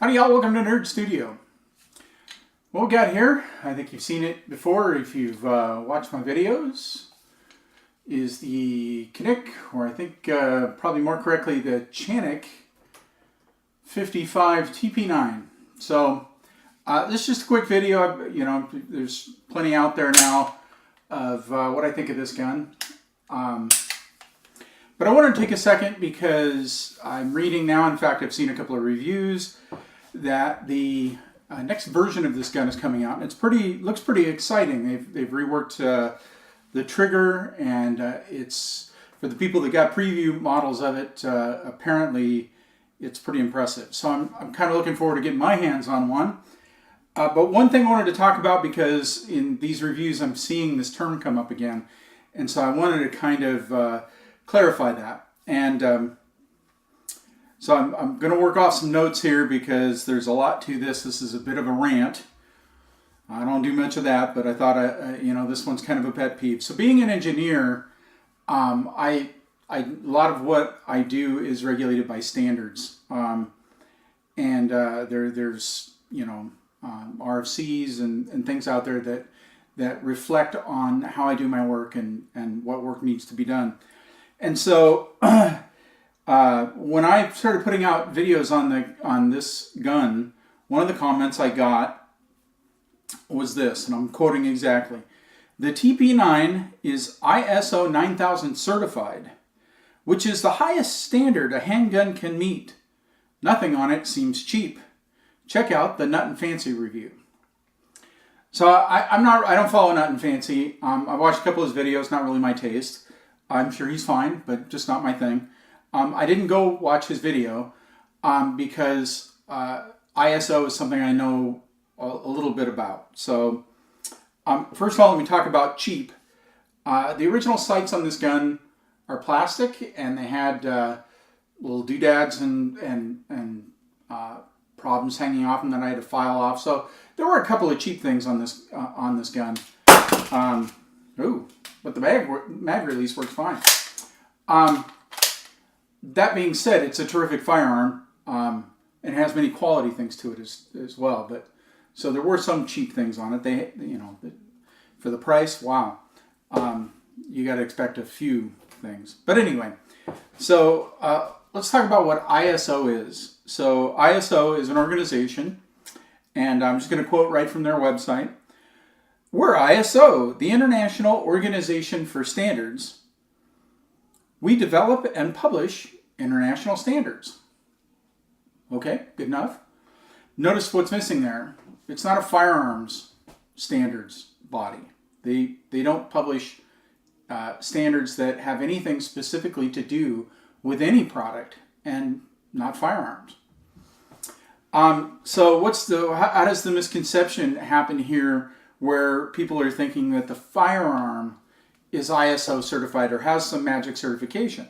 Howdy y'all, welcome to Nerd Studio. What we got here, I think you've seen it before if you've watched my videos, is the Canik, or I think probably more correctly the Canik55 TP-9. So this is just a quick video. You know, there's plenty out there now of what I think of this gun. But I want to take a second because I'm reading now, in fact I've seen a couple of reviews, that the next version of this gun is coming out, and looks pretty exciting. They've reworked the trigger, and it's, for the people that got preview models of it, apparently it's pretty impressive. So I'm kind of looking forward to getting my hands on one. But one thing I wanted to talk about, because in these reviews I'm seeing this term come up again, and so I wanted to kind of clarify that. And so I'm going to work off some notes here because there's a lot to this. This is a bit of a rant. I don't do much of that, but I thought this one's kind of a pet peeve. So being an engineer, a lot of what I do is regulated by standards, and there's RFCs and things out there that reflect on how I do my work and what work needs to be done. And so when I started putting out videos on this gun, one of the comments I got was this, and I'm quoting exactly: "The TP-9 is ISO 9000 certified, which is the highest standard a handgun can meet. Nothing on it seems cheap. Check out the Nut and Fancy review." So I don't follow Nut and Fancy. I've watched a couple of his videos, not really my taste. I'm sure he's fine, but just not my thing. I didn't go watch his video because ISO is something I know a little bit about. So first of all, let me talk about cheap. The original sights on this gun are plastic, and they had little doodads and problems hanging off them that I had to file off. So there were a couple of cheap things on this gun. But the mag release works fine. That being said, it's a terrific firearm. It has many quality things to it as well. But so there were some cheap things on it. For the price, wow, you got to expect a few things. But anyway, so let's talk about what ISO is. So ISO is an organization, and I'm just going to quote right from their website. "We're ISO, the International Organization for Standards. We develop and publish international standards." Okay, good enough. Notice what's missing there. It's not a firearms standards body. They don't publish standards that have anything specifically to do with any product, and not firearms. So how does the misconception happen here, where people are thinking that the firearm is ISO certified or has some magic certification?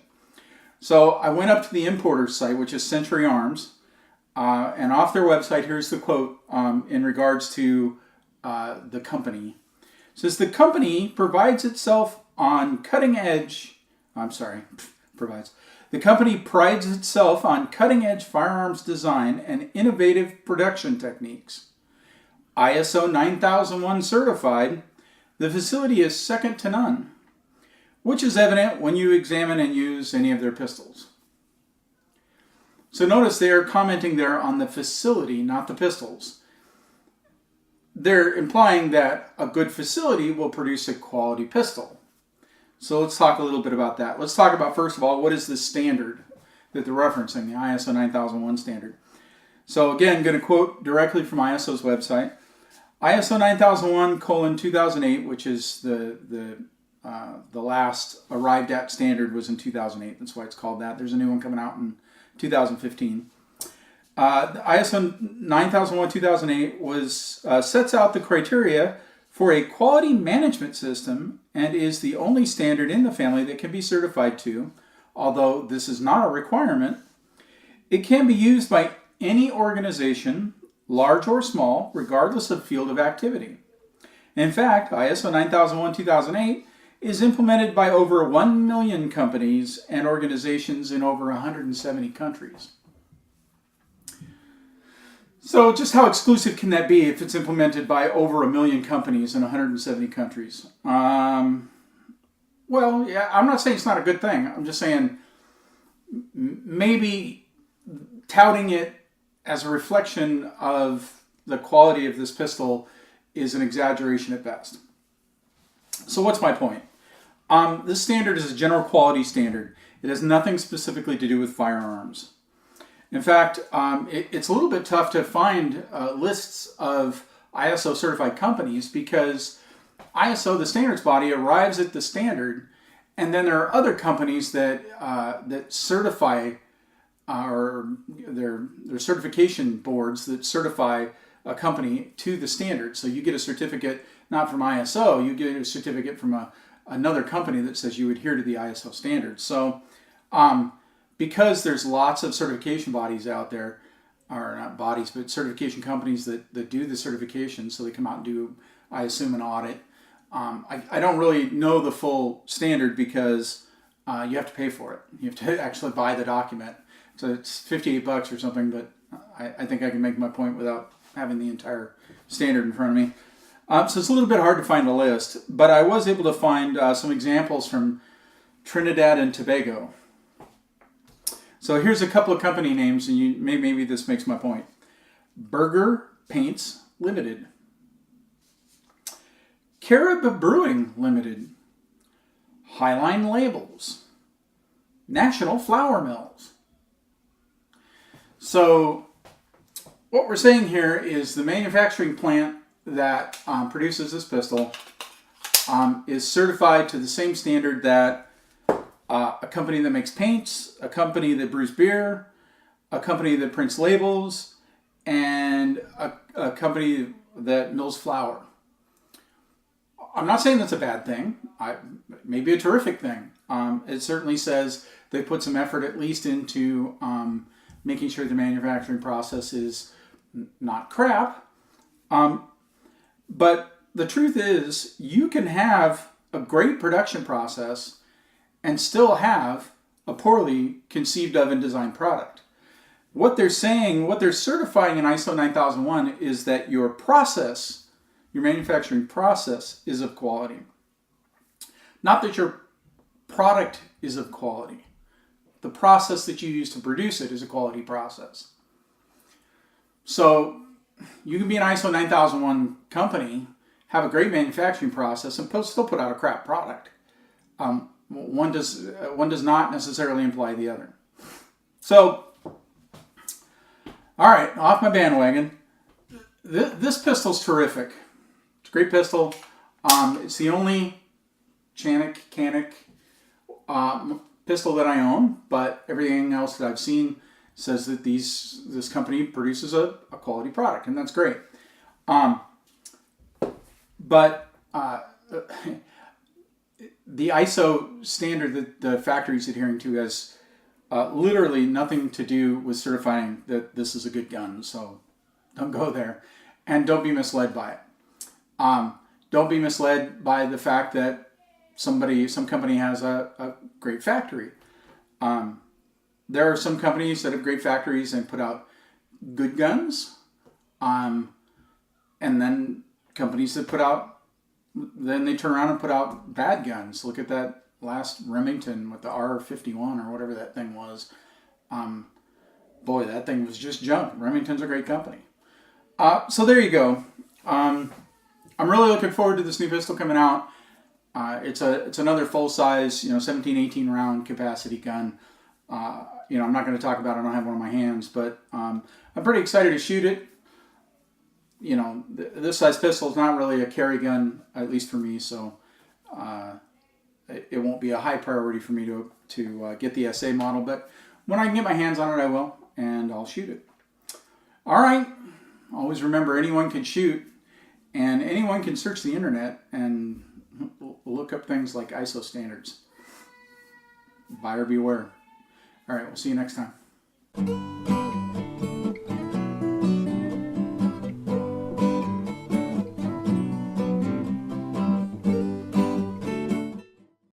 So I went up to the importer's site, which is Century Arms, and off their website, here's the quote in regards to the company. It says, "The company prides itself on cutting-edge firearms design and innovative production techniques. ISO 9001 certified, the facility is second to none, which is evident when you examine and use any of their pistols." So notice they are commenting there on the facility, not the pistols. They're implying that a good facility will produce a quality pistol. So let's talk a little bit about that. Let's talk about, first of all, what is the standard that they're referencing, the ISO 9001 standard. So again, I'm going to quote directly from ISO's website. ISO 9001:2008, which is the last arrived at standard, was in 2008. That's why it's called that. There's a new one coming out in 2015. The ISO 9001:2008 sets out the criteria for a quality management system and is the only standard in the family that can be certified to. Although this is not a requirement, it can be used by any organization, large or small, regardless of field of activity. In fact, ISO 9001:2008 is implemented by over 1 million companies and organizations in over 170 countries. So just how exclusive can that be if it's implemented by over 1 million companies in 170 countries? Well, yeah, I'm not saying it's not a good thing. I'm just saying maybe touting it as a reflection of the quality of this pistol is an exaggeration at best. So what's my point? This standard is a general quality standard. It has nothing specifically to do with firearms. In fact, it's a little bit tough to find lists of ISO certified companies because ISO, the standards body, arrives at the standard, and then there are other companies that that certify, or their certification boards that certify a company to the standard. So you get a certificate not from ISO, you get a certificate from another company that says you adhere to the ISO standards. So because there's lots of certification bodies out there, or not bodies, but certification companies that do the certification, so they come out and do, I assume, an audit. I don't really know the full standard because you have to pay for it. You have to actually buy the document. So it's $58 or something, but I think I can make my point without having the entire standard in front of me. So it's a little bit hard to find a list, but I was able to find some examples from Trinidad and Tobago. So here's a couple of company names, and maybe this makes my point. Burger Paints Limited. Carib Brewing Limited. Highline Labels. National Flour Mills. So what we're saying here is the manufacturing plant that produces this pistol is certified to the same standard that a company that makes paints, a company that brews beer, a company that prints labels, and a company that mills flour. I'm not saying that's a bad thing. Maybe a terrific thing. It certainly says they put some effort at least into making sure the manufacturing process is not crap. But the truth is, you can have a great production process and still have a poorly conceived of and designed product. What they're saying, what they're certifying in ISO 9001 is that your process, your manufacturing process, is of quality. Not that your product is of quality. The process that you use to produce it is a quality process. So you can be an ISO 9001 company, have a great manufacturing process, and still put out a crap product. One does not necessarily imply the other. So, all right, off my bandwagon. This pistol's terrific. It's a great pistol. It's the only Canik pistol that I own, but everything else that I've seen says that this company produces a quality product, and that's great. But the ISO standard that the factory is adhering to has literally nothing to do with certifying that this is a good gun, so don't go there. And don't be misled by it. Don't be misled by the fact that some company has a great factory. There are some companies that have great factories and put out good guns, and then companies that then they turn around and put out bad guns. Look at that last Remington with the R51 or whatever that thing was. Boy, that thing was just junk. Remington's a great company. So there you go. I'm really looking forward to this new pistol coming out. It's another full-size, 17, 18 round capacity gun. I'm not going to talk about it. I don't have one in my hands, but I'm pretty excited to shoot it. This size pistol is not really a carry gun, at least for me, so it won't be a high priority for me to get the SA model, but when I can get my hands on it, I will, and I'll shoot it. All right. Always remember, anyone can shoot, and anyone can search the internet and look up things like ISO standards. Buyer beware. All right, we'll see you next time.